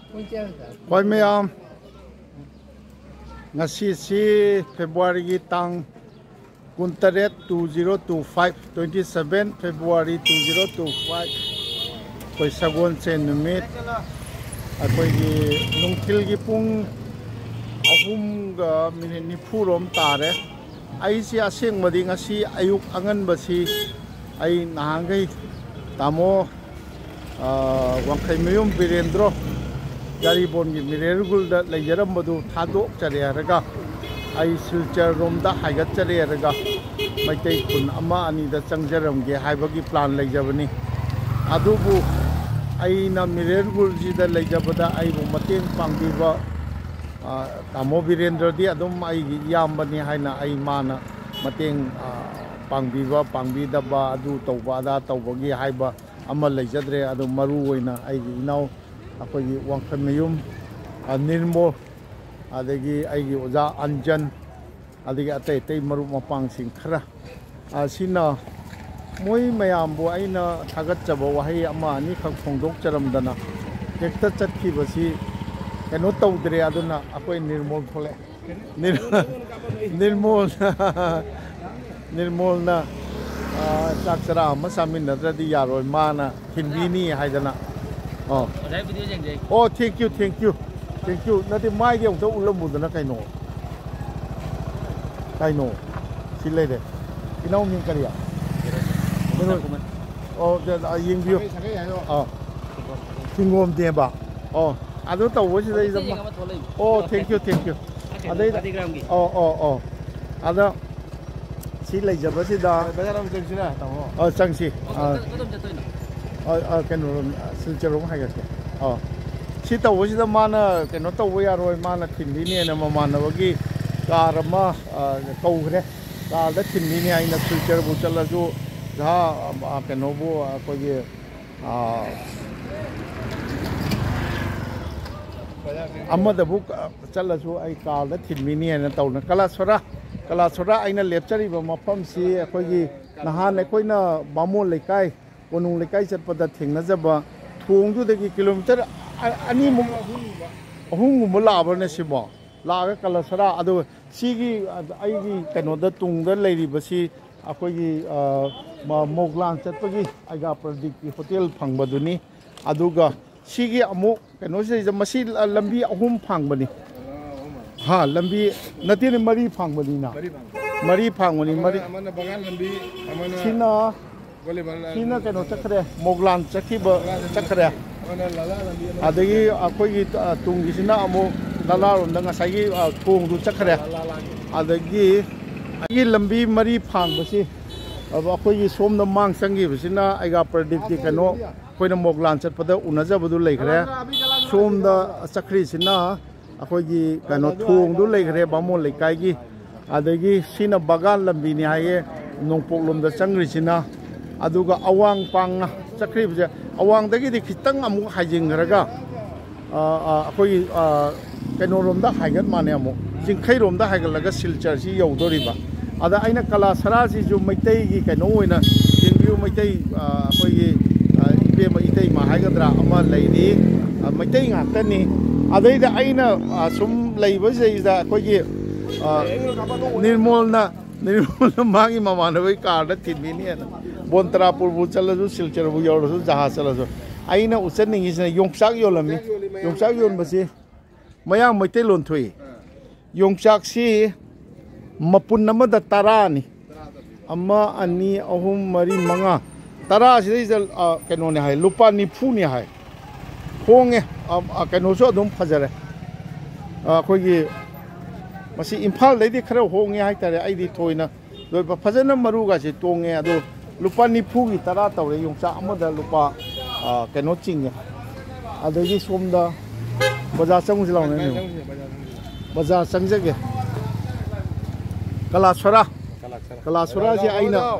Koi mayam ngasi si February gi tang kuntaret 2025 27 February 2025 koi sagon chen numit akoi gi nungthil gi pung ahum ga minute nifu rom tare ai si aseng madi ngasi ayuk angan basi ai nahangai tamo wangkai mayum Birendro Garibon gi Mirergul da lejaram madu thadok chare araga ai silchar rom da haigat chare araga maitai kun ama ani da changjaram ge haibagi plan lejabani adubu ai na Mirergul ji da lejabada ai bu mateng pangbiba tamo Birendra di adum ai yambani haina ai mana mateng pangbiba pangbidaba adu tawba da tawbagi haiba ama lejadre adu maru oina ai inau akogi wangkhan mayum nirmo adagi aigi oja anjan adagi atai tai maru mapang sing khara asina moi mayam bu aina thagat chaba wahai ama ani khak phongdok charamdana hekta chatki basi keno tawdre aduna akoi nirmol thole nirmol na chakchara ama samin nadradi yaroi mana hinbini haidana oh thank you nati mai ge ong to ulam bu na kaino silai de inau min kariya oh da ying view tingom de ba oh adu to wo si dai zama oh thank you adai oh ada silai jaba si da bazaram changsi na tamo changsi keno silcharom haigase si tawsida mana keno tawya roi mana thindini na mamana wagi karama kaugre ka da thindini aina silchar bu chalaju ja keno bu kogi amada bu chalaju ai ka da thindini na tawna kalasora aina lepchari ba mapam si kogi nahan koina bamon lekai konung lekai chatpada thengnajaba thongdudagi kilometer ani mum ahung mulabane sibo laga kalasara adu sigi aigi kanoda tungda leiribasi akogi moglan chatpagi aiga pradik hotel phangbaduni aduga sigi amu kanose masi lambi ahum phangbani ha lambi natine mari phangbani na mari phangoni mari amana bagan lambi amana sina Sina keno chakre moglan chakiba chakre adagi akoi tungi sina amu lala ronda ngasai thong du chakre adagi agi lambi mari phang basi akoi somna mang sangi basina aiga predict keno koina moglan chatpada unajabadu leikre somda chakri sina akoi keno thong du leikre bamon leikai gi adagi sina bagan lambi ni haye nongpok lomda changri sina aduga awang pang chakri bje awang dagi di khitang amu hajingraga akoi keno romda haigat mane amu jingkhai romda haigalaga silchar si yodoriba ada aina kala sara si ju maitai gi keno oina jingbiu maitai akoi ibe maitai ma haigadra ama leini maitai ngatani adaida aina sum leiba jeida akoi nirmol magi mamana bai car da tinbini na Bontrapur bu chalaju silchar bu yorsu jaha chalaju aina uchaningi sina yongsak yolami yongsak yon basi mayang maite lon thui yongsak si mapun namada tarani amma ani ahum mari manga tara si dai keno ne hai lupa ni phu ni hai honge keno so dum phajare khoigi masi imphal dai di khara honge hai tare ai di thoina doi phajana maru ga si tonge adu lupa nifu gi tara tawre yongsa amada lupa keno ching adagi somda bazaar changsi laune bazaar changjage kalasora ji aina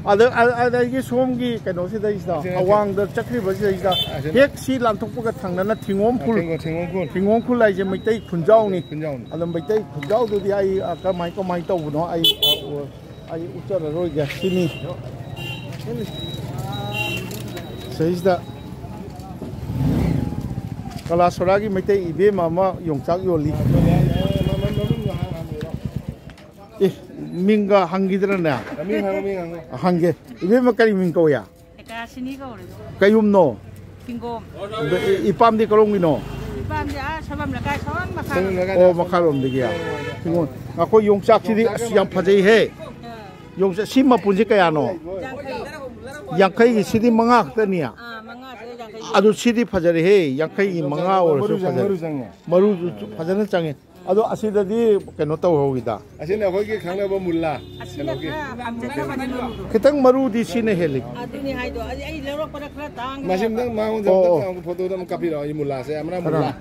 adagi somgi keno si dai sta awang da chakri basi da hek si lanthokpa thangnana thingom khul lai je maitai khunjau ni alam maitai khunjau du di ai kamai tawno ai uchara roi ga sini Says that กลาสระกิไม่ได้อีเบมามาหยงจักโยลีมิงก็ฮังกิดแล้วเนี่ยฮังเกอีเบมาใครมิงก็อย่าใครยุ่มโนอีปามที่กรงกินโนโอ้มาขารมดีกี่อ่ะที่งูอ่ะก็ยงจักที่ยังพัดใจเฮยงจักชิมมาปุ่นจิกายานโนยังใครสิที่มังงะตัวเนี่ยอะดูสิที่พัดใจเฮยังใครมังงะโอ้สุพัดใจมารูพัดใจนั่นจังเงอะดูอาศิดดีกันโนตัวหัวกิตาอาศิดเนี่ยเขาคิดครั้งแรกว่ามุลละคิดตั้งมารูดีสิเนี่ยเฮลิมาชิมตั้งมาคนจะตั้งโฟโต้ตั้งกับพี่เราอีมุลละเสียมันมุลละ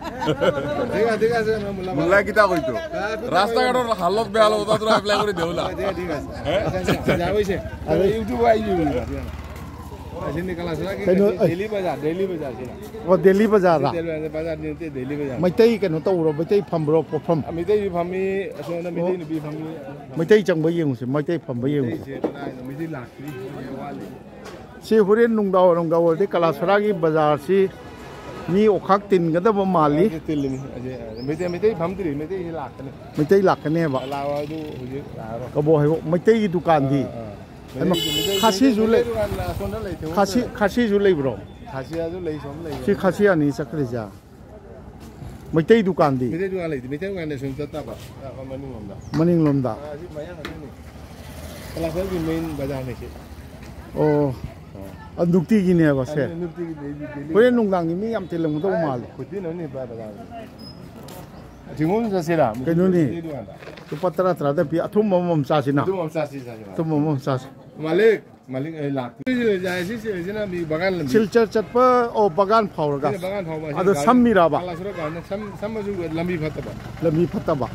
ठीक है से मुल्ला किता कोई तो रास्ता काटो हालत बेहाल होता तो अप्लाई করে দেউলা ठीक है जावे से अरे यूट्यूब आई यूอาศิดนี่กลาสระกิเดลี่บาซาร์ใช่ไหมว่าเดลี่บาซาร์เดลี่บาซาร์นี่เดลี่บาซาร์ไม่ได้กันโนตัวไม่ได้พัมบรอพัมไม่ได้พัมมีส่วนนั้นไม่ได้นี่พัมมีไม่ได้จังไปยังสิไม่ได้พัมไปยังสิไม่ได้หลักที่สิหุ่นนุ่งดาวที่กลาสระกิบาซาร์สิมีโอคักตินกันแต่ว่ามาลีไม่ได้พัมตีไม่ได้หลักกันไม่ได้หลักกันเนี่ยบ่ลาวดูก็บอกให้ไม่ได้ดุการดีคาซีจุเลยคาซีจุเลยบรอคาซีจุเลยสมเลยที่คาซีอันนี้สักเลยจ้าไม่ได้ดุการดีไม่ได้ดุการเลยไม่ได้ดุการเลยส่วนตัดป่ะมันนิ่งลมดากลาสระกิเมนบาซาร์นี่สิโอ้อันดุตีกินเนี่ยก็เสียเพราะนุ่งดังนี่มีอันเทลงตัวมาเลยคุยที่นั่นนี่บาซาร์ถึงวันจะเสียละกันนู่นนี่ตุปัตระตระแต่พี่ทุ่มมุมซาสินะทุ่มมุมซาสิมาเล็กหลักที่เลยใจสินะมีบางอันชิลจัดเปอโอ้บางอันเผาแล้วกันอันนั้นซ้ำมีระบะซ้ำมาดูลำมีพัตตบะ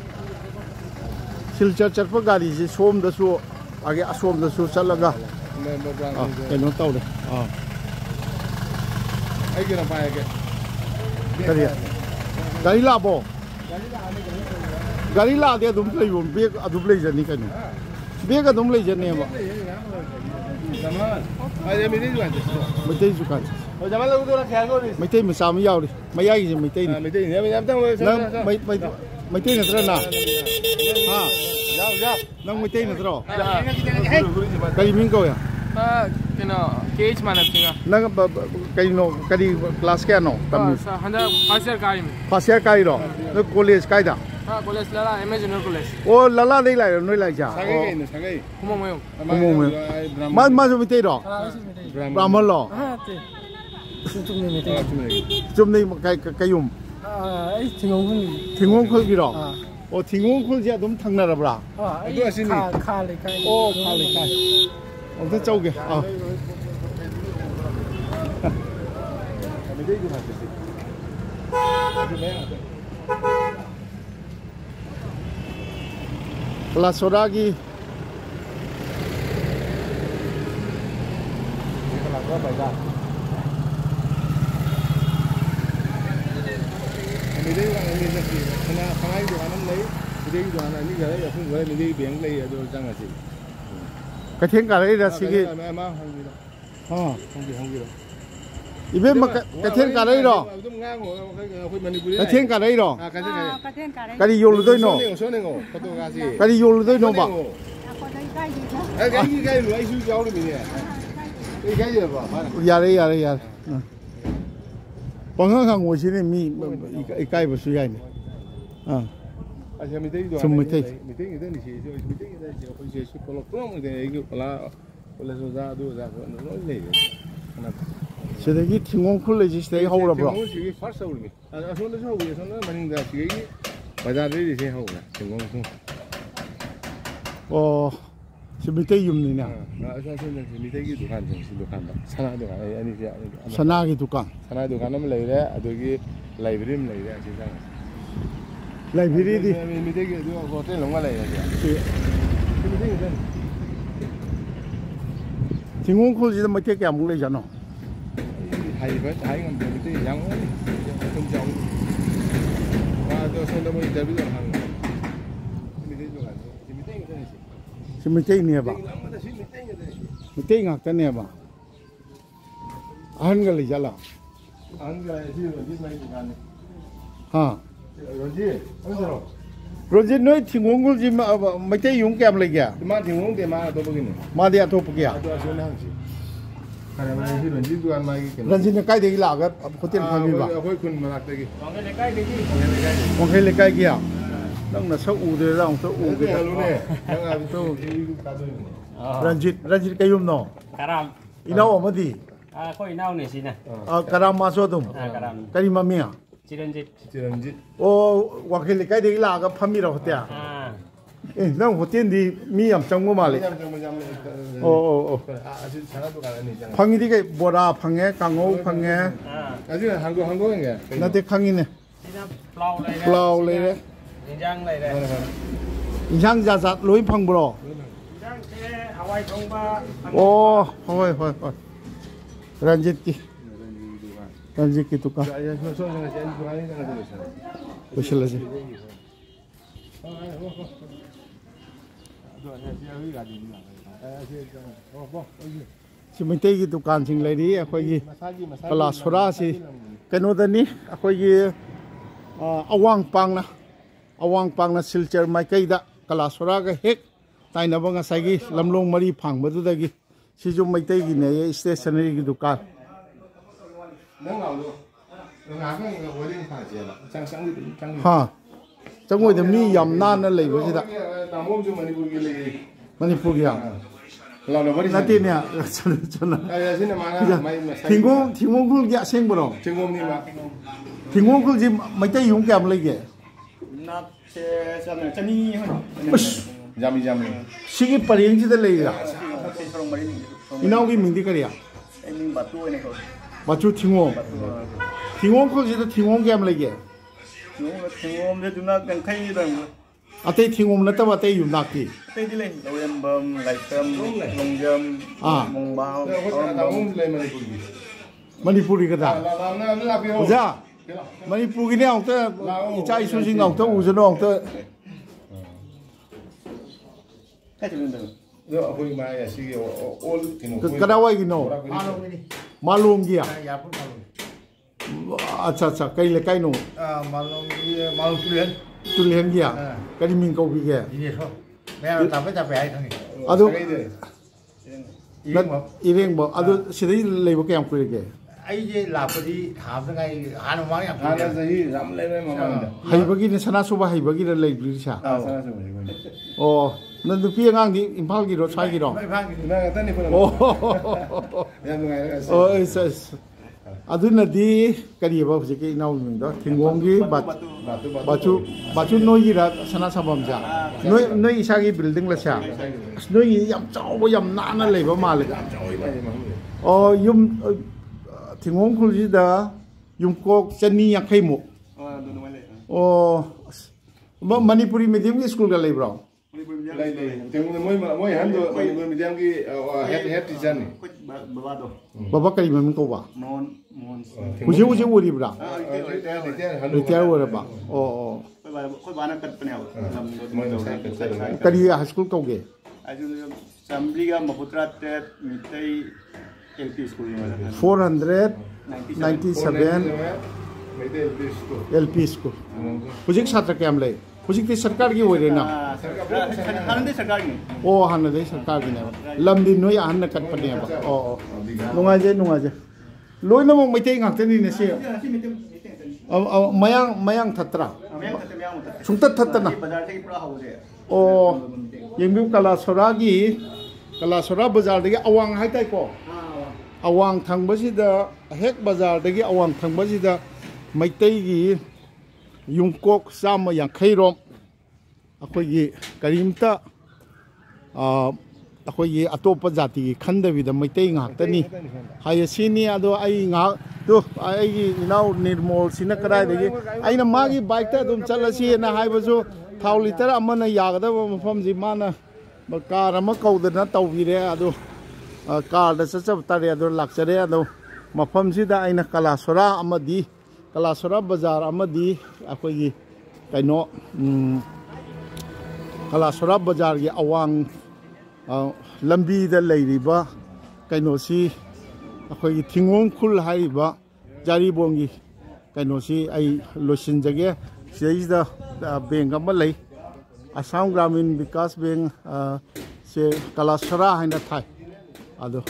ชิลจัดเปอกาดีสิส้มดสูอาเกะส้มดสูสัลลักะเอ็นโนเต้าเลยไอ้กี่น้ำไปไอ้กี่กาลิลาโบกาลิลาเดี๋ยวดุมเลยอยู่เบียกดุมเลยจะนี่กันเบียกดุมเลยจะเนี่ยบ่ไม่ได้ไม่ได้จุกันไม่ได้จุกันจะมาเล่าตัวละแค่ก็ดิไม่ได้ไม่สามยาวดิไม่ยากจริงไม่ได้ไม่ได้เนี่ยไม่ได้ต้องไม่ได้นะตระน่ะนั่งไม่ได้นะตระกะลิมิงก็อย่าkena cage mana singaนั่งกะลิโนกะลิคลาสแกโนตัมมิhanda fasier kai ro no college kai da college lala imagine college o lala dei lai noi lai ja sagai kumo mo ma so mi te ro brahman lo chum ni kai yum ai thingong khul ki ro o thingong khul ja dum thang na ra bra adu asini kha le kai o kha le kai o ta chau geไม่ได้ดูมันสิกลาสระกิกลาสระไปได้ไม่ได้ว่าไม่ได้สิขณะขณะอยู่อันนั้นเลยไม่ได้อยู่อันนั้นนี่ก็เลยอย่าเพิ่งเลยไม่ได้เบี่ยงเลยอย่าดูจังสิกระเทียมกันเลยนะสิกิมาห้องนี้ห้องนี้อีเบมกระเทียมกันเลยหรอกระเทียมกันเลยหรอกระดิโยลุด้วยโน่กระดิโยลุด้วยโน่บ่กระดิใกล้หรือไอ้ชูเจ้าหรือมีเนี่ยใกล้เยอะป่ะอย่าเลยบางครั้ง我现在มี一概不需要呢อาจจะไม่ได้ดูไม่ได้นี่สิไม่ได้คนเชื่อคนละคนไม่ได้ก็คนละโซดาดูซะน้อยเลย세대기 팀원 콜레지 시대에 하오라 브라 팀원식이 farsa 울미 손도 저 위에서는 만인가 시기 바자르리 제 하오라 팀원송 밑에 윰느냐 저는 밑에기 두칸 정신 두칸다 산하 두칸 아니지 산하기 두칸 산하 두칸은 레이래 아도기 라이브리임 레이래 진짜 라이브리디 밑에기 두 호텔 농가 레이래 밑에기 팀원 콜지도 밑에 게 아무 레이잖아 hay với thấy ngon thì cái giống không giống và tôi xem đâu bây giờ biết được hàng mình thấy nè bà mình thấy ngạc cái nè bà ăn cái gì là ăn cái gì rồi biết mấy cái này हाँ 런지 어디서 रोजित नोई थिंगोंगुल जी मैते यूं क्या ले गया 마 딩옹 데마 또 보기네 मादिया तो गया 또 아시네 항시 가라 이 런지 두안 마기 रंजित ने काय देगी लागा अब होटल खामी बा 거기 군 만학대기 वंखे ले काय गया नंग न सब उदे रा तो उदे 루네 내가 또 이거 가도 रंजित के यूं नो Karam. इनाव अमदी Kau inau ni sini. कराम मासो तुम Karam. करी मम्मिया Ciranjit. 런지 ओ वंखे ले काय देगी लागा फमी रा होत्या ए नंग होटल दी मी यम चंगो माले ओ 아주 잘하도 가라니 있잖아 फंगी दी के बोरा फंगे कांगो फंगे 아주 한국인게 नते खंगी ने Sini plau lay. प्लाव ले रे Injang lay dah. इंसान जात लोई फंग ब्रो Injang ke awai thongba. ओ होय होय होय रंजित की दुकान 아야 소소가 제일 좋아하는 거 가지고 있어 보실래지 सिमते की दुकान सिंग लेरी अखोगी कला सुरा सी कनोदनी अखोगी अवांग पांगना सिलचर माइकैदा कला सुरा का हेक ताइनबा ngसागी लमलोंग मरी फांगबदुदगी सिजु मैतै की ने स्टेशनरी की दुकान हाँ चंगोइद मी यम नाना लेबसिदा मणिपुर की नतीने थिंगोंगुल की असेंबरो थिंगोंगुल जी मैतै यूं क्या लेगे जामी सिगी परेंग से लेगा इनाव की मिंदी करिया बच्चू थिंगों थिंगोंगुल जी तो थिंगों क्या लेगे अतै थिंगों नतब अतै यूं नाकी मणिपुरी का ओजा मणिपुर की ने औते इचा इशुसिंग औते उजनो औते कदावाई की नो मालूम किया अच्छा अच्छा कई ले कई नो मालूम तुलियन किया करी मिंग को भी गया मैं तब तब पे आई थी अदु इरेंग बो अदु सिदई लेबो के हम कुरे के ꯑꯩꯁꯦ ꯂꯥꯛꯄꯗꯤ ꯊꯥꯕꯗ ꯉꯥꯏ ꯍꯥꯟꯅ ꯃꯃꯥꯡ ꯌꯥꯝ ꯍꯥꯟꯅ ꯆꯍꯤ ꯌꯥꯝ ꯂꯩꯔꯦ ꯃꯃꯥꯡꯗ ꯍꯩꯕꯒꯤꯅ ꯁꯅꯥꯁꯨꯕ ꯍꯩꯕꯒꯤꯅ ꯂꯩꯕ꯭ꯔꯤꯁꯥ ꯑꯣ ꯅꯪ ꯅꯨꯄꯤ ꯑꯉꯥꯡꯗꯤ ꯏꯝꯐꯥꯜꯒꯤꯔꯣ ꯁ꯭ꯋꯥꯏꯒꯤꯔꯣ ꯏꯝꯐꯥꯜꯒꯤꯗꯤ ꯅꯪ ꯉꯥꯛꯇꯅꯤ ꯑꯣ ꯌꯥꯝ ꯅꯨꯡꯉꯥꯏꯔꯦ ꯑꯣ ꯑꯗꯨꯅꯗꯤ ꯀꯔꯤꯕ ꯍꯧꯖꯤꯛꯀꯤ ꯏꯅꯥꯎ ꯃꯤꯡꯗꯣ ꯊꯤꯡꯒꯣꯡꯒꯤ ꯕꯥꯆꯨ ꯅꯣꯏꯒꯤꯔ ꯁꯅꯥ ꯁꯥꯐꯝꯁꯦ ꯅꯣꯏ ꯏꯁꯥꯒꯤ ꯕꯤꯜꯗꯤꯡ ꯂꯁꯦ ꯑꯁ ꯅꯣꯏꯒꯤ ꯌꯥꯝ ꯆꯥꯎꯕ ꯌꯥꯝ ꯅꯥꯟꯅ ꯂꯩꯕ ꯃꯥꯜꯂꯦ ꯑꯣ ꯌꯨꯝ ꯊꯤꯡꯒꯣꯡꯈꯨꯜꯁꯤꯗ ꯌꯨꯝꯀꯣꯛ 250ꯃꯨꯛ ꯑꯣ ꯃꯅꯤꯄꯨꯔꯤ ꯃꯤꯗꯤꯌꯝꯒꯤ ꯁ꯭ꯀꯨꯜꯒ ꯂꯩꯕ꯭ꯔꯣ ꯃꯣꯏ ꯍꯟꯗꯣ ꯃꯅꯤꯄꯨꯔ ꯃꯤꯗꯤꯌꯝꯒꯤ ꯍꯦꯗ ꯇꯤꯆꯔꯅꯤ ꯕꯕꯥ ꯀꯔꯤ ꯃꯃꯤꯡ ꯀꯧꯕ ꯍꯧꯖꯤꯛ ꯑꯣꯏꯔꯤꯕ꯭ꯔꯥ ꯔꯤꯇꯤꯌꯔ ꯑꯣꯏꯔꯕ ꯑꯣ ꯀꯔꯤ ꯍꯥꯏ ꯁ꯭ꯀꯨꯜ ꯀꯧꯒꯦ Sambliga Maputra Tet Mitei LP School 497 LP School Hujik Satra Kam lay Hujik the Sarkar ki hoy na Hanade Sarkar ni oh hanade Sarkar ki na lamdi noi hanna kat pa ba oh nungaje loina mo maitai ngak tani ne se mayang thatra sungtat thatna oh yengbi Kalasora Bazaar dagi awang hai tai ko awang thangbasida hek bazar dagi awang thangbasida maitai gi yungkok sama yang khairom akoi gi karimta akoi gi atopa jati gi khandavida maitai ngak tani hayasini ado ai ngak do ai gi inau nirmol sina karai dagi aina magi bike ta dum chalasi na haibasu thau liter amana yagada mafam ji mana कार कौदना तौबीरे कार चचबतारे लाचरे मफम कलासोरा बाजार अखोगी कनो कलासोरा बाजार की अवांग लंबी कनोसी अखोगी थिंगोंग खुल जारीबोंगी ꯀꯩꯅꯣꯁꯤ ꯑꯩ ꯂꯣꯏꯁꯤꯟꯖꯒꯦ ꯁꯤꯗꯩꯁꯤꯗ ꯕꯦꯡꯛ ꯑꯃ ꯂꯩ ꯑꯁꯥꯝ ꯒ꯭ꯔꯥꯃꯤꯟ ꯕꯤꯀꯥꯁ ꯕꯦꯡꯛ ꯁꯦ ꯀꯂꯥꯁꯔꯥ ꯍꯥꯏꯅ ꯊꯥꯏ ꯑꯗꯣ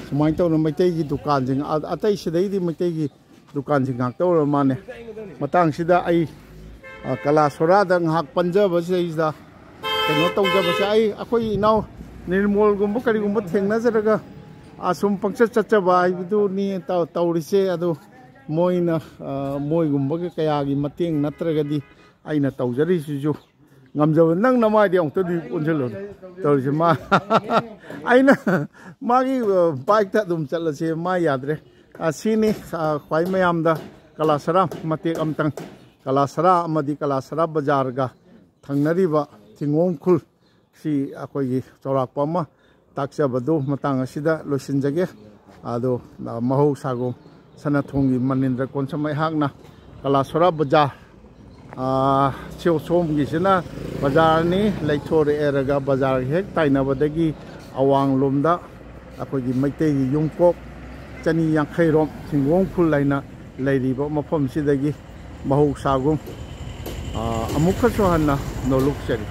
ꯁꯨꯃꯥꯏꯅ ꯇꯧꯅ ꯃꯩꯇꯩꯒꯤ ꯗꯨꯀꯥꯟꯁꯤꯡ ꯑꯇꯩ ꯁꯤꯗꯩꯗꯤ ꯃꯩꯇꯩꯒꯤ ꯗꯨꯀꯥꯟꯁꯤꯡ ꯉꯥꯛꯇ ꯑꯣꯏꯔ ꯃꯥꯅꯦ ꯃꯇꯥꯡꯁꯤꯗ ꯑꯩ ꯀꯂꯥꯁꯣꯔꯥꯗ ꯉꯥꯏꯍꯥꯛ ꯄꯟꯖꯕꯁꯤꯗꯩꯁꯤꯗ ꯀꯩꯅꯣ ꯇꯧꯖꯕꯁꯦ ꯑꯩꯈꯣꯏ ꯏꯅꯥꯎ ꯅꯤꯔꯃꯣꯜꯒꯨꯝꯕ ꯀꯔꯤꯒꯨꯝꯕ ꯊꯦꯡꯅꯖꯔꯒ ꯑꯁꯨꯝ ꯄꯪꯆꯠ ꯆꯠꯆꯕ ꯍꯥꯏꯕꯗꯨꯅꯤ ꯇꯧꯔꯤꯁꯦ ꯑꯗꯣ ꯃꯣꯏꯅ ꯃꯣꯏꯒꯨꯝꯕꯒ ꯀꯌꯥꯒꯤ ꯃꯇꯦꯡ ꯅꯠꯇ꯭ꯔꯒꯗꯤ ꯑꯩꯅ ꯇꯧꯖꯔꯤꯁꯤꯁꯨ ꯉꯝꯖꯕ ꯅꯪ ꯅꯃꯥꯏꯗꯤ ꯑꯃꯨꯛꯇꯗꯤ ꯑꯣꯟꯁꯤꯜꯂꯣ ꯇꯧꯔꯤꯁꯦ ꯃꯥ ꯑꯩꯅ ꯃꯥꯒꯤ ꯕꯥꯏꯛꯇ ꯑꯗꯨꯝ ꯆꯠꯂꯁꯦ ꯃꯥ ꯌꯥꯗ꯭ꯔꯦ ꯑꯁꯤꯅꯤ ꯈ꯭ꯋꯥꯏ ꯃꯌꯥꯝꯗ ꯀꯂꯥꯁꯔꯥ ꯃꯇꯦꯛ ꯑꯃꯇꯪ ꯀꯂꯥꯁꯔꯥ ꯑꯃꯗꯤ ꯀꯂꯥꯁꯔꯥ ꯕꯖꯥꯔꯒ ꯊꯪꯅꯔꯤꯕ ꯊꯤꯡꯒꯣꯡ ꯈꯨꯜ ꯁꯤ ꯑꯩꯈꯣꯏꯒꯤ ꯆꯥꯎꯔꯥꯛꯄ ꯑꯃ ꯇꯥꯛꯆꯕꯗꯨ ꯃꯇꯥꯡ ꯑꯁꯤꯗ ꯂꯣꯏꯁꯤꯟꯖꯒꯦ ꯑꯗꯣ ꯃꯍꯧꯁꯥꯒꯨꯝ ꯁꯅꯊꯣꯡꯒꯤ ꯃꯅꯤꯟꯗ꯭ꯔ ꯀꯣꯟꯁꯝ ꯑꯩꯍꯥꯛꯅ ꯀꯂꯥꯁꯣꯔꯥ ꯕꯖꯥꯔ ꯁꯣꯝꯒꯤꯁꯤꯅ ꯕꯖꯥꯔꯅꯤ ꯂꯩꯊꯣꯔꯛꯑꯦꯔꯒ ꯕꯖꯥꯔ ꯍꯦꯛ ꯇꯥꯏꯅꯕꯗꯒꯤ ꯑꯋꯥꯡꯂꯣꯝꯗ ꯑꯩꯈꯣꯏꯒꯤ ꯃꯩꯇꯩꯒꯤ ꯌꯨꯝꯀꯣꯛ ꯆꯅꯤ ꯌꯥꯡꯈꯩꯔꯣꯝ ꯊꯤꯡꯒꯣꯡ ꯈꯨꯜ ꯍꯥꯏꯅ ꯂꯩꯔꯤꯕ ꯃꯐꯝꯁꯤꯗꯒꯤ ꯃꯍꯧꯁꯥꯒꯨꯝ ꯑꯃꯨꯛꯀꯁꯨ ꯍꯟꯅ ꯅꯣꯂꯨꯛꯆꯔꯤ